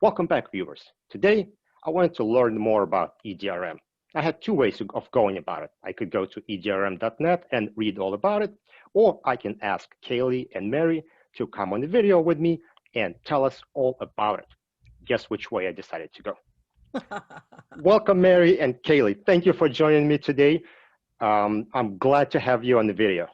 Welcome back, viewers. Today, I wanted to learn more about Edrm. I had two ways of going about it. I could go to edrm.net and read all about it, or I can ask Kaylee and Mary to come on the video with me and tell us all about it. Guess which way I decided to go. Welcome, Mary and Kaylee. Thank you for joining me today. I'm glad to have you on the video.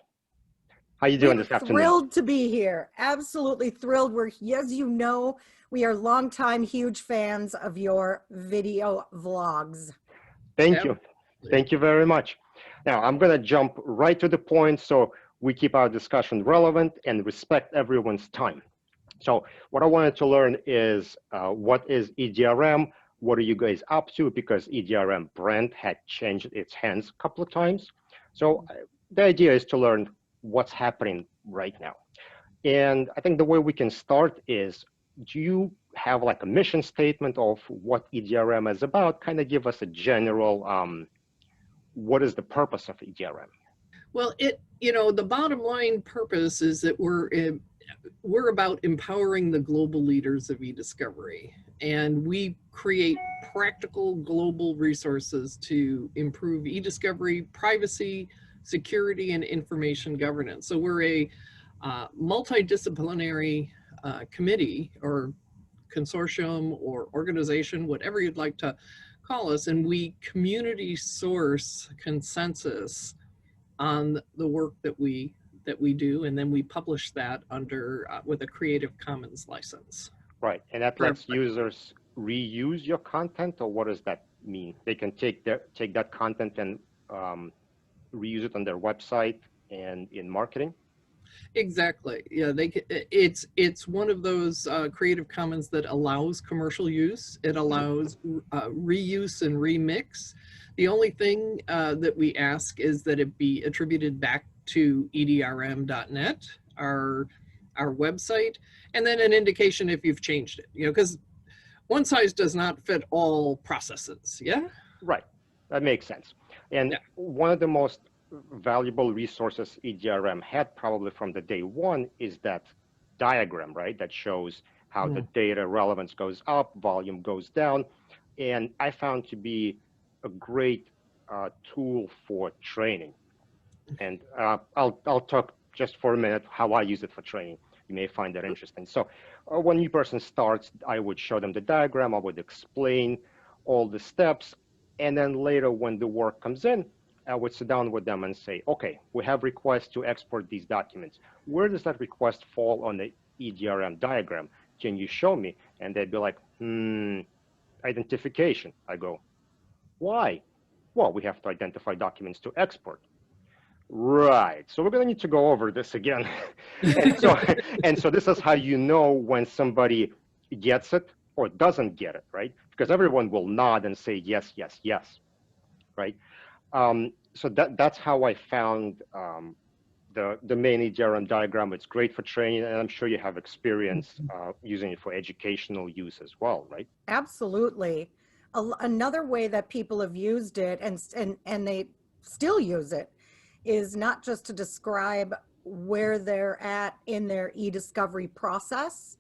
How you doing this afternoon? Thrilled to be here. Absolutely thrilled. We're, as you know, we are longtime huge fans of your video vlogs. Thank you. Thank you very much. Now, I'm going to jump right to the point so we keep our discussion relevant and respect everyone's time. So what I wanted to learn is what is Edrm? What are you guys up to? Because Edrm brand had changed its hands a couple of times. So the idea is to learn what's happening right now. And I think the way we can start is, do you have like a mission statement of what Edrm is about? Kind of give us a general, what is the purpose of Edrm? Well, the bottom line purpose is that we're about empowering the global leaders of e-discovery, and we create practical global resources to improve e-discovery, privacy, security, and information governance. So we're a multidisciplinary committee or consortium or organization, whatever you'd like to call us, and we community source consensus on the work that we do, and then we publish that under with a Creative Commons license. Right, and that lets users reuse your content, or what does that mean? They can take that content and reuse it on their website and in marketing? Exactly. Yeah, it's one of those Creative Commons that allows commercial use. It allows reuse and remix. The only thing that we ask is that it be attributed back to edrm.net, our website, and then an indication if you've changed it. Because one size does not fit all processes. Yeah. Right. That makes sense. And one of the most valuable resources Edrm had probably from the day one is that diagram, right? That shows how the data relevance goes up, volume goes down. And I found to be a great tool for training. And I'll talk just for a minute how I use it for training. You may find that interesting. So when a new person starts, I would show them the diagram. I would explain all the steps. And then later when the work comes in, I would sit down with them and say, okay, we have requests to export these documents. Where does that request fall on the Edrm diagram? Can you show me? And they'd be like, identification. I go, why? Well, we have to identify documents to export. Right, so we're gonna need to go over this again. and so this is how you know when somebody gets it or doesn't get it, right? Because everyone will nod and say yes, yes, yes, right? So that's how I found the main Edrm diagram. It's great for training, and I'm sure you have experience using it for educational use as well, right? Absolutely. Another way that people have used it, and they still use it, is not just to describe where they're at in their e-discovery process,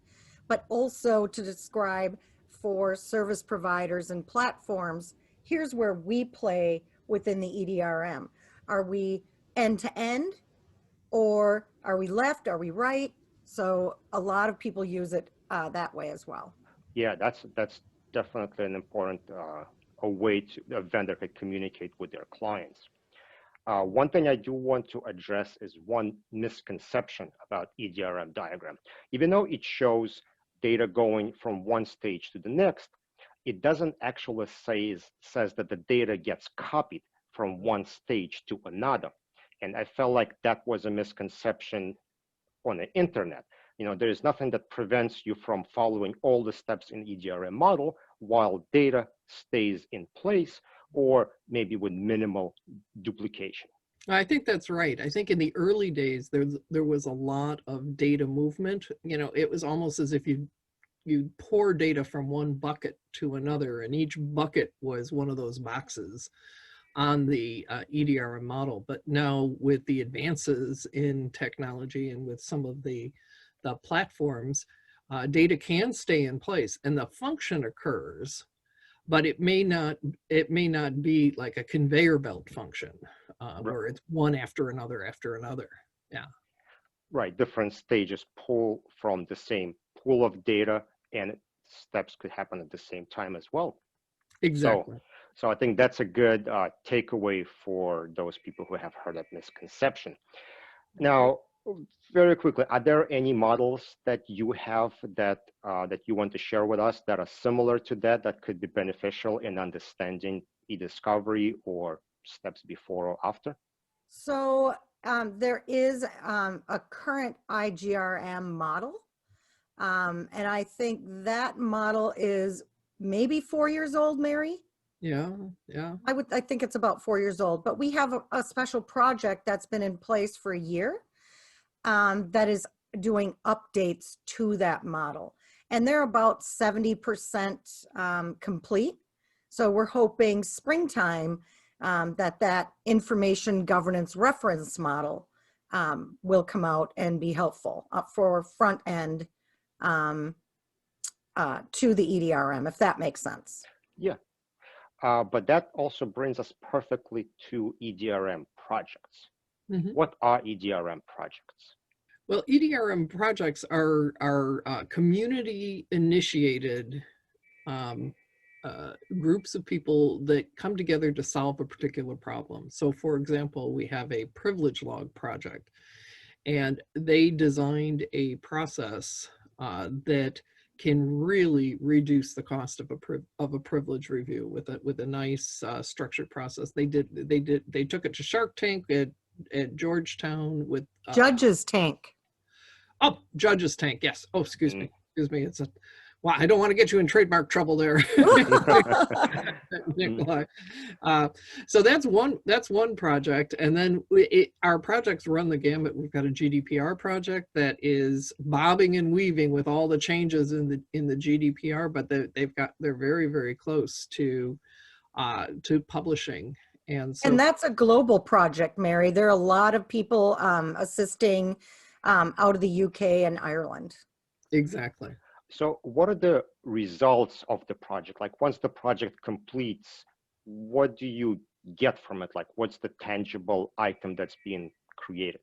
but also to describe for service providers and platforms, here's where we play within the Edrm. Are we end-to-end, or are we left, are we right? So a lot of people use it that way as well. Yeah, that's definitely an important a way a vendor can communicate with their clients. One thing I do want to address is one misconception about Edrm diagram. Even though it shows data going from one stage to the next, it doesn't actually says that the data gets copied from one stage to another. And I felt like that was a misconception on the internet. There is nothing that prevents you from following all the steps in Edrm model while data stays in place, or maybe with minimal duplication. I think that's right. I think in the early days, there was a lot of data movement. It was almost as if you pour data from one bucket to another, and each bucket was one of those boxes on the Edrm model. But now with the advances in technology and with some of the platforms, data can stay in place and the function occurs, but it may not be like a conveyor belt function where it's one after another after another. Yeah. Right, different stages pull from the same pool of data, and steps could happen at the same time as well. Exactly. So I think that's a good takeaway for those people who have heard of misconception. Now, very quickly, are there any models that you have that that you want to share with us that are similar to that could be beneficial in understanding e-discovery or steps before or after? So there is a current IGRM model. And I think that model is maybe 4 years old, Mary. Yeah, yeah. I think it's about 4 years old, but we have a special project that's been in place for a year that is doing updates to that model. And they're about 70% complete. So we're hoping springtime that information governance reference model will come out and be helpful for front end to the EDRM, if that makes sense. Yeah. But that also brings us perfectly to EDRM projects. Mm-hmm. What are EDRM projects? Well, EDRM projects are community initiated groups of people that come together to solve a particular problem. So for example, we have a privilege log project, and they designed a process that can really reduce the cost of a privilege review with a nice structured process. They took it to Shark Tank at Georgetown with Judges Tank. Oh, Judges Tank. Yes. Oh, excuse me. It's a wow. I don't want to get you in trademark trouble there, Nikolai. So that's one project, and then our projects run the gamut. We've got a GDPR project that is bobbing and weaving with all the changes in the GDPR, but they're very, very close to publishing. And that's a global project, Mary. There are a lot of people assisting out of the UK and Ireland. Exactly. So what are the results of the project? Like once the project completes, what do you get from it? Like what's the tangible item that's being created?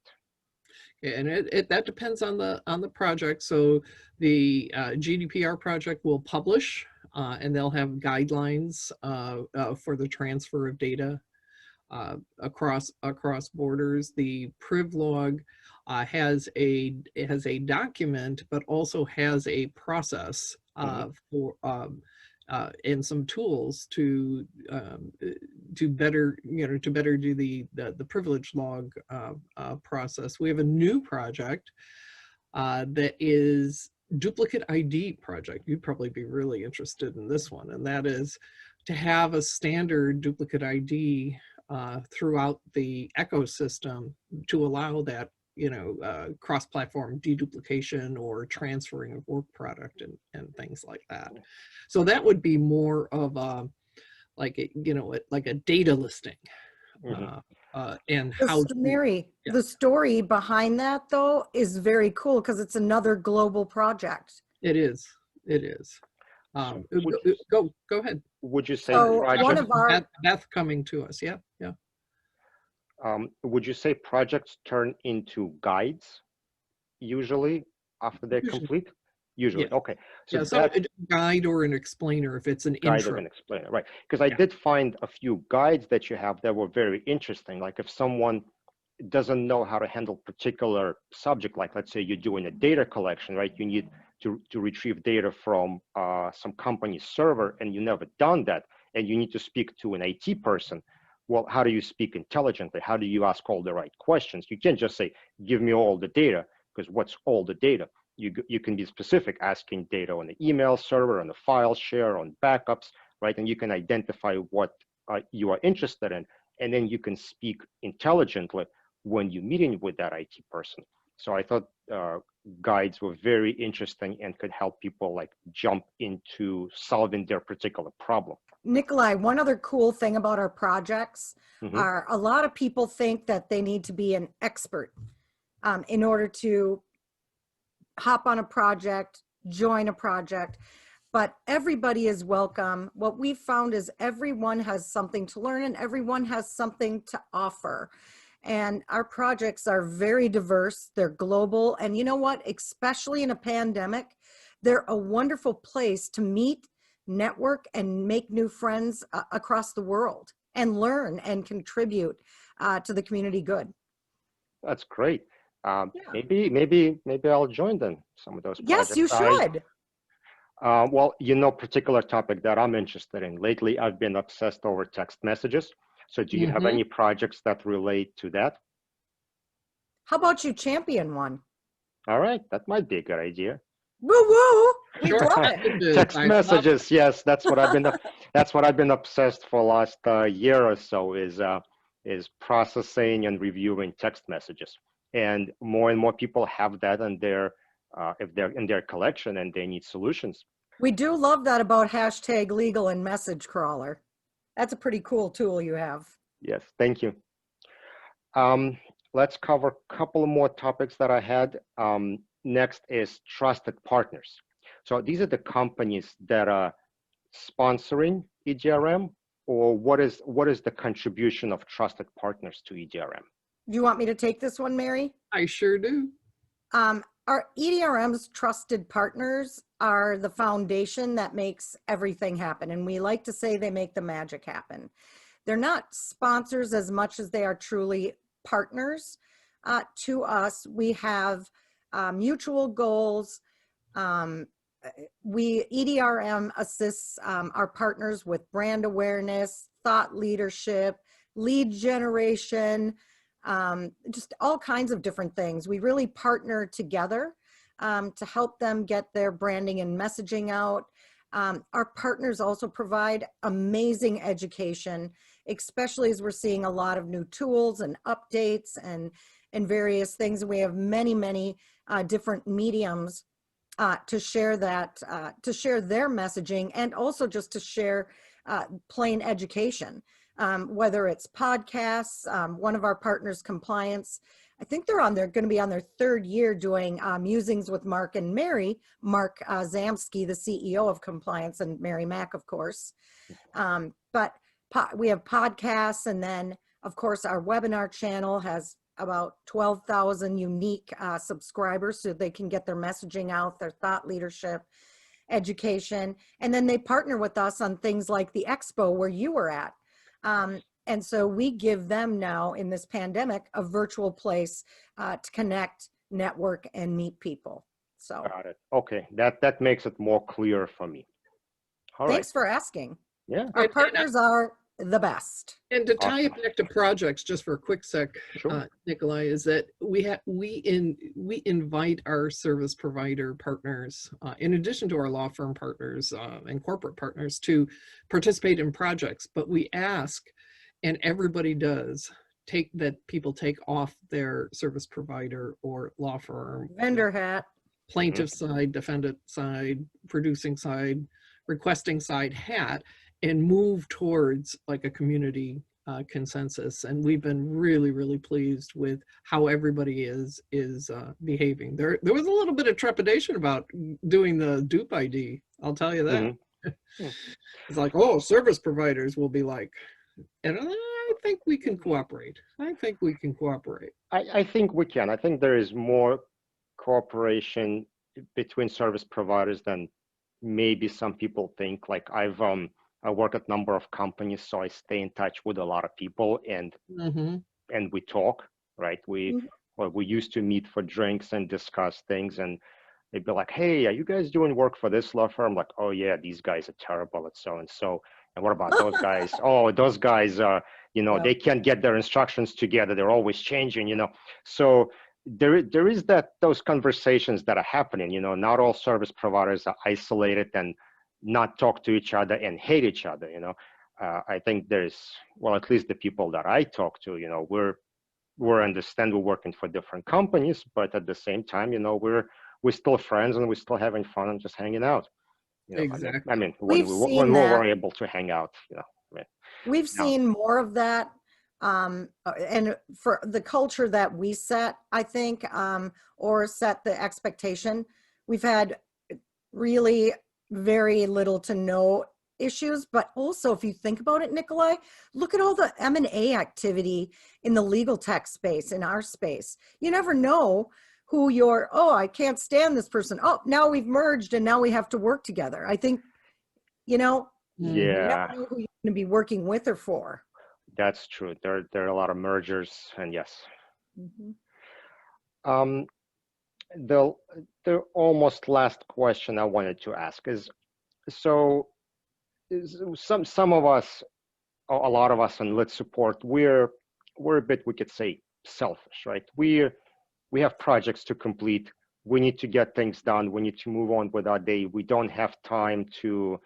And that depends on the project. So the GDPR project will publish and they'll have guidelines for the transfer of data across borders. The Privlog has a document, but also has a process for and some tools to better do the privilege log process. We have a new project that is duplicate ID project. You'd probably be really interested in this one, and that is to have a standard duplicate ID throughout the ecosystem to allow that, cross-platform deduplication or transferring of work product and things like that. So that would be more of a, like a data listing. And how Mary, the story behind that though is very cool because it's another global project. It is. Go ahead. Would you say one of our Beth coming to us? Yeah. Would you say projects turn into guides usually after they're complete? Usually, yeah. Okay. So a guide or an explainer if it's an guide intro. Of an explainer, right? Because I did find a few guides that you have that were very interesting. Like if someone doesn't know how to handle particular subject, like let's say you're doing a data collection, right? You need to retrieve data from some company's server, and you never done that, and you need to speak to an IT person. Well, how do you speak intelligently? How do you ask all the right questions? You can't just say, give me all the data, because what's all the data? You can be specific, asking data on the email server, on the file share, on backups, right? And you can identify what you are interested in, and then you can speak intelligently when you're meeting with that IT person. So I thought guides were very interesting and could help people like jump into solving their particular problem. Nikolai, one other cool thing about our projects are a lot of people think that they need to be an expert in order to hop on a project, join a project, but everybody is welcome. What we've found is everyone has something to learn and everyone has something to offer. And our projects are very diverse. They're global. And you know what? Especially in a pandemic, they're a wonderful place to meet, network, and make new friends across the world and learn and contribute to the community good. That's great. Yeah. Maybe I'll join then some of those projects. Yes, you should. Well, particular topic that I'm interested in. Lately, I've been obsessed over text messages. So do you have any projects that relate to that? How about you champion one? All right, that might be a good idea. Woo woo! We Sure. love it. Text messages, yes, that's what I've been obsessed for last year or so is processing and reviewing text messages. And more people have that in their if they're in their collection and they need solutions. We do love that about hashtag legal and message crawler. That's a pretty cool tool you have. Yes, thank you. Let's cover a couple more topics that I had. Next is trusted partners. So these are the companies that are sponsoring Edrm, or what is the contribution of trusted partners to Edrm? Do you want me to take this one, Mary? I sure do. Our Edrm's trusted partners are the foundation that makes everything happen. And we like to say they make the magic happen. They're not sponsors as much as they are truly partners to us. We have mutual goals. Edrm assists our partners with brand awareness, thought leadership, lead generation, just all kinds of different things. We really partner together to help them get their branding and messaging out. Our partners also provide amazing education, especially as we're seeing a lot of new tools and updates and various things. We have many different mediums to share that, to share their messaging, and also just to share plain education. Whether it's podcasts, one of our partners, Compliance, I think going to be on their third year doing Musings with Mark and Mary. Mark Zamsky, the CEO of Compliance, and Mary Mack, of course. But we have podcasts, and then, of course, our webinar channel has about 12,000 unique subscribers, so they can get their messaging out, their thought leadership, education. And then they partner with us on things like the expo where you were at. And so we give them now in this pandemic a virtual place to connect, network, and meet people. So got it. Okay, that makes it more clear for me. All right. Thanks for asking. Yeah. Our partners are the best. And to tie it back to projects, just for a quick sec, Sure. Nikolai, is that we invite our service provider partners, in addition to our law firm partners and corporate partners, to participate in projects. But we ask, and everybody does, people take off their service provider or law firm Vendor hat. plaintiff side, defendant side, producing side, requesting side hat, and move towards like a community consensus. And we've been really pleased with how everybody is behaving. There was a little bit of trepidation about doing the dupe ID, I'll tell you that. It's like, oh, service providers will be like, and I think we can cooperate. I think we can cooperate. I think we can. I think there is more cooperation between service providers than maybe some people think. Like I work at a number of companies, so I stay in touch with a lot of people, and we talk, right? We used to meet for drinks and discuss things, and they'd be like, "Hey, are you guys doing work for this law firm?" Like, "Oh yeah, these guys are terrible at so and so." And what about those guys? Oh, those guys are, they can't get their instructions together. They're always changing, So there is those conversations that are happening. Not all service providers are isolated and not talk to each other and hate each other. I think there's, well, at least the people that I talk to, we're understand we're working for different companies, but at the same time, we're still friends and we're still having fun and just hanging out. Exactly. I mean, when we were able to hang out, We've seen more of that. And for the culture that we set, I think, or set the expectation, we've had really very little to no issues. But also, if you think about it, Nikolai, look at all the M&A activity in the legal tech space, in our space. You never know who you're, oh, I can't stand this person. Oh, now we've merged and now we have to work together. I think, you know, you Yeah, never know who you're going to be working with or for. that's true. There are a lot of mergers, and yes. Mhm. The the almost last question I wanted to ask is, so some of us, a lot of us in lit support, we're a bit, we could say, selfish, right? We have projects to complete. We need to get things done. We need to move on with our day. We don't have time to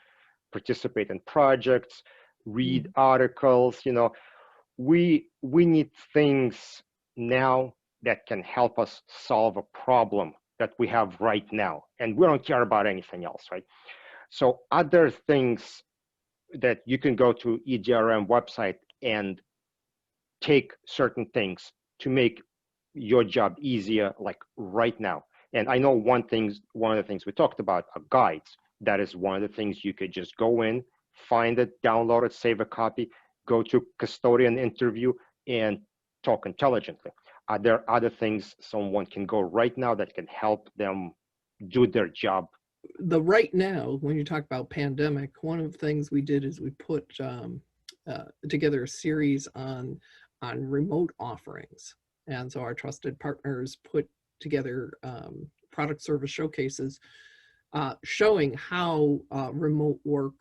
participate in projects, read articles. We need things now that can help us solve a problem that we have right now, and we don't care about anything else, right? So other things that you can go to Edrm website and take certain things to make your job easier, like right now. And I know one of the things we talked about are guides. That is one of the things you could just go in, find it, download it, save a copy, go to custodian interview, and talk intelligently. Are there other things someone can go right now that can help them do their job? The right now, when you talk about pandemic, one of the things we did is we put together a series on remote offerings. And so our trusted partners put together product service showcases showing how remote work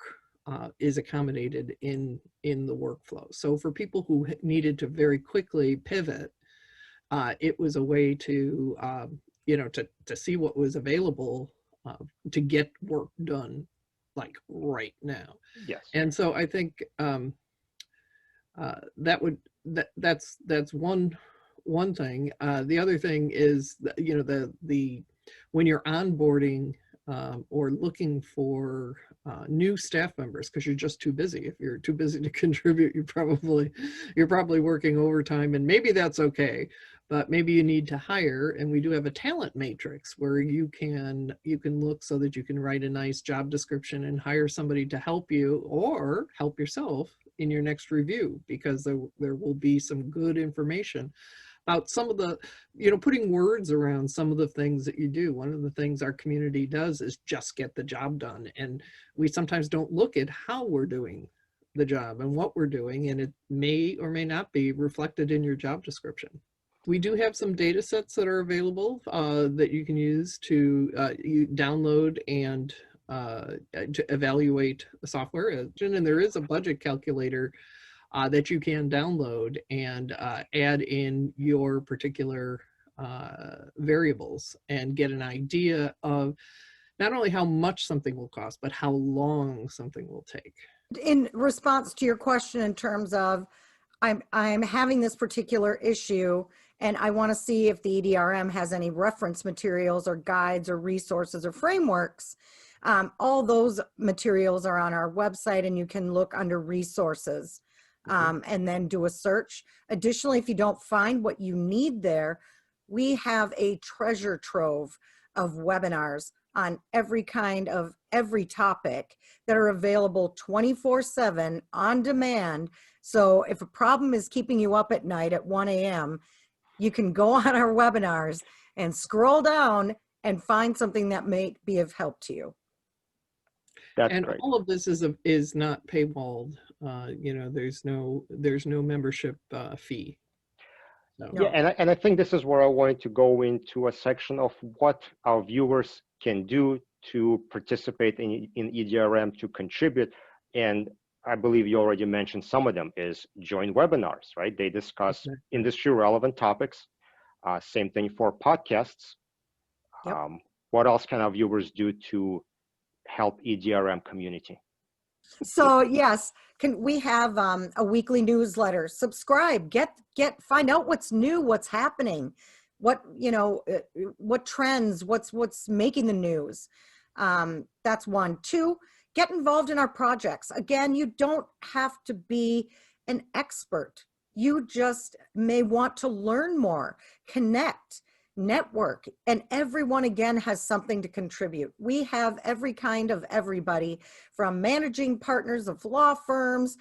is accommodated in the workflow. So for people who needed to very quickly pivot, it was a way to to see what was available to get work done like right now. Yes. And so I think that's one thing. The other thing is the when you're onboarding or looking for new staff members, because you're just too busy. If you're too busy to contribute, you're probably working overtime, and maybe that's okay. But maybe you need to hire, and we do have a talent matrix where you can look so that you can write a nice job description and hire somebody to help you or help yourself in your next review, because there will be some good information about some of the, putting words around some of the things that you do. One of the things our community does is just get the job done. And we sometimes don't look at how we're doing the job and what we're doing, and it may or may not be reflected in your job description. We do have some data sets that are available that you can use to you download and to evaluate the software. And there is a budget calculator that you can download and add in your particular variables and get an idea of not only how much something will cost, but how long something will take. In response to your question, in terms of I'm having this particular issue and I want to see if the EDRM has any reference materials or guides or resources or frameworks. All those materials are on our website, and you can look under resources and then do a search. Additionally, if you don't find what you need there, we have a treasure trove of webinars on every topic that are available 24/7 on demand. So if a problem is keeping you up at night at 1 a.m., you can go on our webinars and scroll down and find something that may be of help to you. That's and great. all of this is not paywalled. There's no membership fee. So. Yeah, and I think this is where I wanted to go into a section of what our viewers can do to participate in EDRM, to contribute. And I believe you already mentioned some of them, is join webinars, right? They discuss industry relevant topics. Same thing for podcasts. Yep. What else can our viewers do to help EDRM community? So yes, we have a weekly newsletter. Subscribe, find out what's new, what's happening, what trends, what's making the news. That's one. Two, get involved in our projects. Again, you don't have to be an expert. You just may want to learn more, connect, network, and everyone again has something to contribute. We have every kind of everybody, from managing partners of law firms,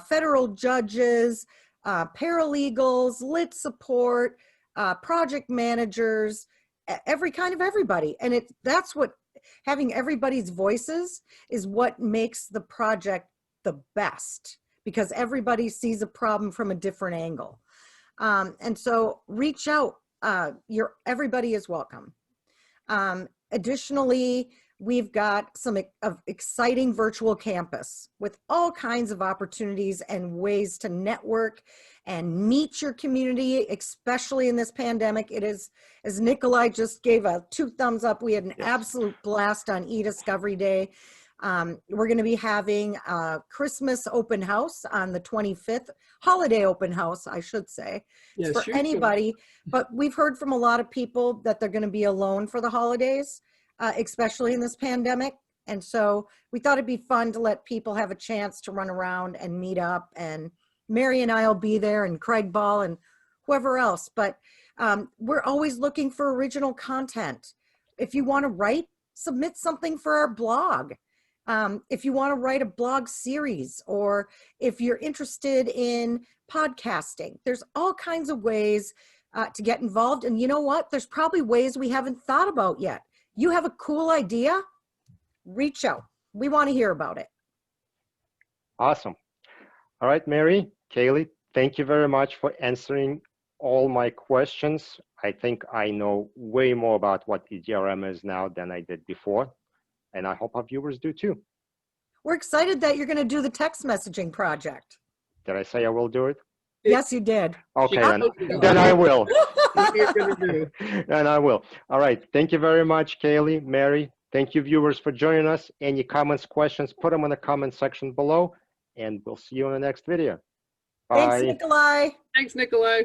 federal judges, paralegals, lit support, project managers, every kind of everybody. And that's what, having everybody's voices is what makes the project the best, because everybody sees a problem from a different angle. And so reach out. Everybody is welcome. Additionally, we've got some exciting virtual campus with all kinds of opportunities and ways to network and meet your community, especially in this pandemic. It is, as Nikolai just gave a 2 thumbs up, we had an absolute blast on e-discovery day. We're going to be having a Christmas open house on the 25th, holiday open house, I should say, Yes, for anybody. But we've heard from a lot of people that they're going to be alone for the holidays, especially in this pandemic. And so we thought it'd be fun to let people have a chance to run around and meet up. And Mary and I will be there, and Craig Ball and whoever else. But we're always looking for original content. If you want to write, submit something for our blog. If you want to write a blog series, or if you're interested in podcasting, there's all kinds of ways to get involved. And you know what? There's probably ways we haven't thought about yet. You have a cool idea? Reach out. We want to hear about it. Awesome. All right, Mary, Kaylee, thank you very much for answering all my questions. I think I know way more about what Edrm is now than I did before. And I hope our viewers do too. We're excited that you're going to do the text messaging project. Did I say I will do it? Yes, you did. Okay, then I will. do. And I will. All right. Thank you very much, Kaylee, Mary. Thank you, viewers, for joining us. Any comments, questions, put them in the comment section below, and we'll see you in the next video. Bye. Thanks, Nikolai. Thanks, Nikolai.